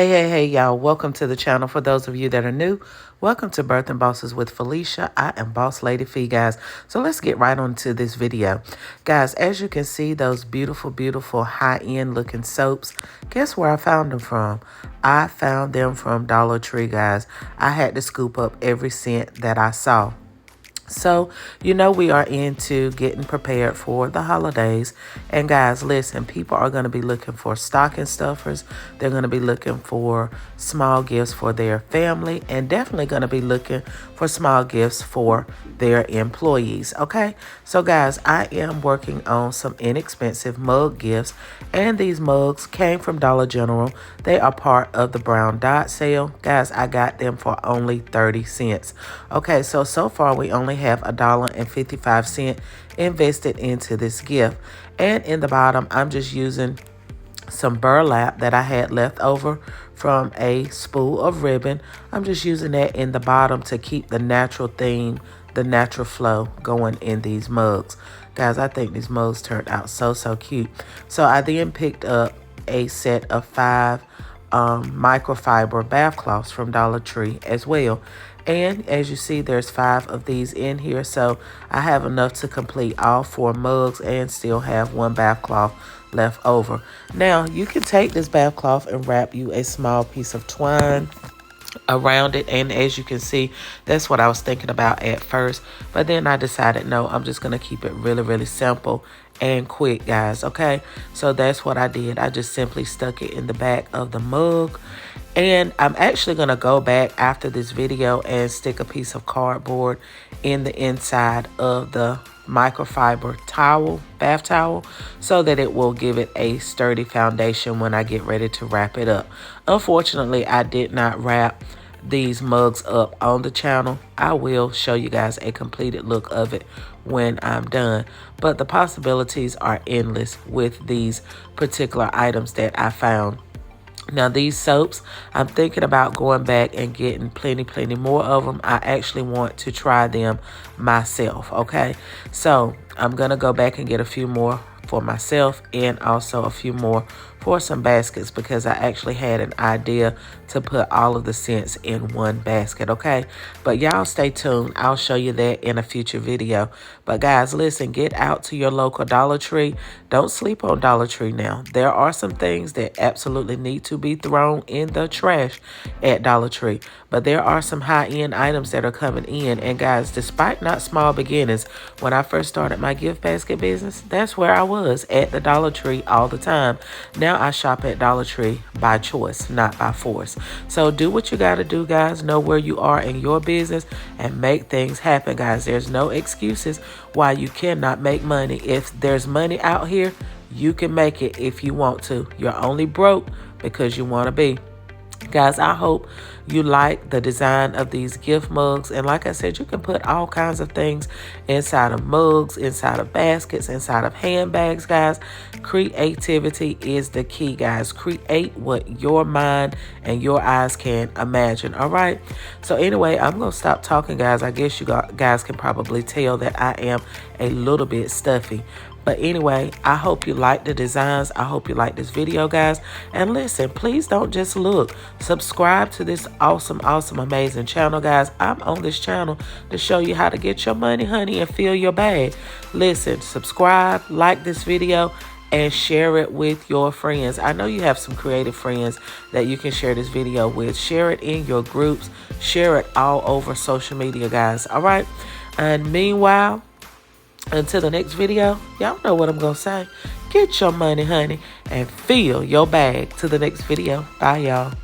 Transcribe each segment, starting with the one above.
Hey, y'all. Welcome to the channel. For those of you that are new, welcome to Birthing Bosses with Felicia. I am Boss Lady Fee, guys. So let's get right on to this video. Guys, as you can see, those beautiful, high-end looking soaps, guess where I found them from? I found them from Dollar Tree, guys. I had to scoop up every cent that I saw. So, we are into getting prepared for the holidays. And guys, listen, people are going to be looking for stocking stuffers. They're going to be looking for small gifts for their family and definitely going to be looking for small gifts for their employees. Okay. So guys, I am working on some inexpensive mug gifts, and these mugs came from Dollar General. They are part of the Brown Dot sale. Guys, I got them for only 30 cents. Okay. So far we only have $1.55 invested into this gift. And in the bottom, I'm just using some burlap that I had left over from a spool of ribbon. I'm just using that in the bottom to keep the natural theme, the natural flow going in these mugs. Guys, I think these mugs turned out so cute. So I then picked up a set of 5 microfiber bath cloths from Dollar Tree as well. And as you see, there's 5 of these in here. So I have enough to complete all 4 mugs and still have 1 bath cloth left over. Now, you can take this bath cloth and wrap you a small piece of twine around it, and as you can see, that's what I was thinking about at first, but then I decided no, I'm just gonna keep it really simple and quick, guys. Okay, so that's what I did. I just simply stuck it in the back of the mug, and I'm actually gonna go back after this video and stick a piece of cardboard in the inside of the microfiber towel, bath towel, so that it will give it a sturdy foundation when I get ready to wrap it up. Unfortunately, I did not wrap these mugs up on the channel. I will show you guys a completed look of it when I'm done, but the possibilities are endless with these particular items that I found. Now, these soaps, I'm thinking about going back and getting plenty more of them. I actually want to try them myself, okay? So I'm going to go back and get a few more for myself and also a few more for some baskets, because I actually had an idea to put all of the scents in one basket, okay? But y'all stay tuned. I'll show you that in a future video. But guys, listen, get out to your local Dollar Tree. Don't sleep on Dollar Tree now. There are some things that absolutely need to be thrown in the trash at Dollar Tree, but there are some high-end items that are coming in. And guys, despite not small beginnings, when I first started my gift basket business, that's where I was, at the Dollar Tree all the time. Now I shop at Dollar Tree by choice, not by force. So do what you got to do, guys. Know where you are in your business and make things happen, guys. There's no excuses why you cannot make money. If there's money out here, you can make it if you want to. You're only broke because you want to be. Guys, I hope you like the design of these gift mugs. And like I said, you can put all kinds of things inside of mugs, inside of baskets, inside of handbags, guys. Creativity is the key, guys. Create what your mind and your eyes can imagine, all right? So anyway, I'm going to stop talking, guys. I guess you guys can probably tell that I am a little bit stuffy. But anyway, I hope you like the designs. I hope you like this video, guys. And listen, please don't just look. Subscribe to this awesome, amazing channel, guys. I'm on this channel to show you how to get your money, honey, and fill your bag. Listen, subscribe, like this video, and share it with your friends. I know you have some creative friends that you can share this video with. Share it in your groups. Share it all over social media, guys. All right? And meanwhile, until the next video, y'all know what I'm going to say. Get your money, honey, and fill your bag. To the next video. Bye, y'all.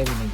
7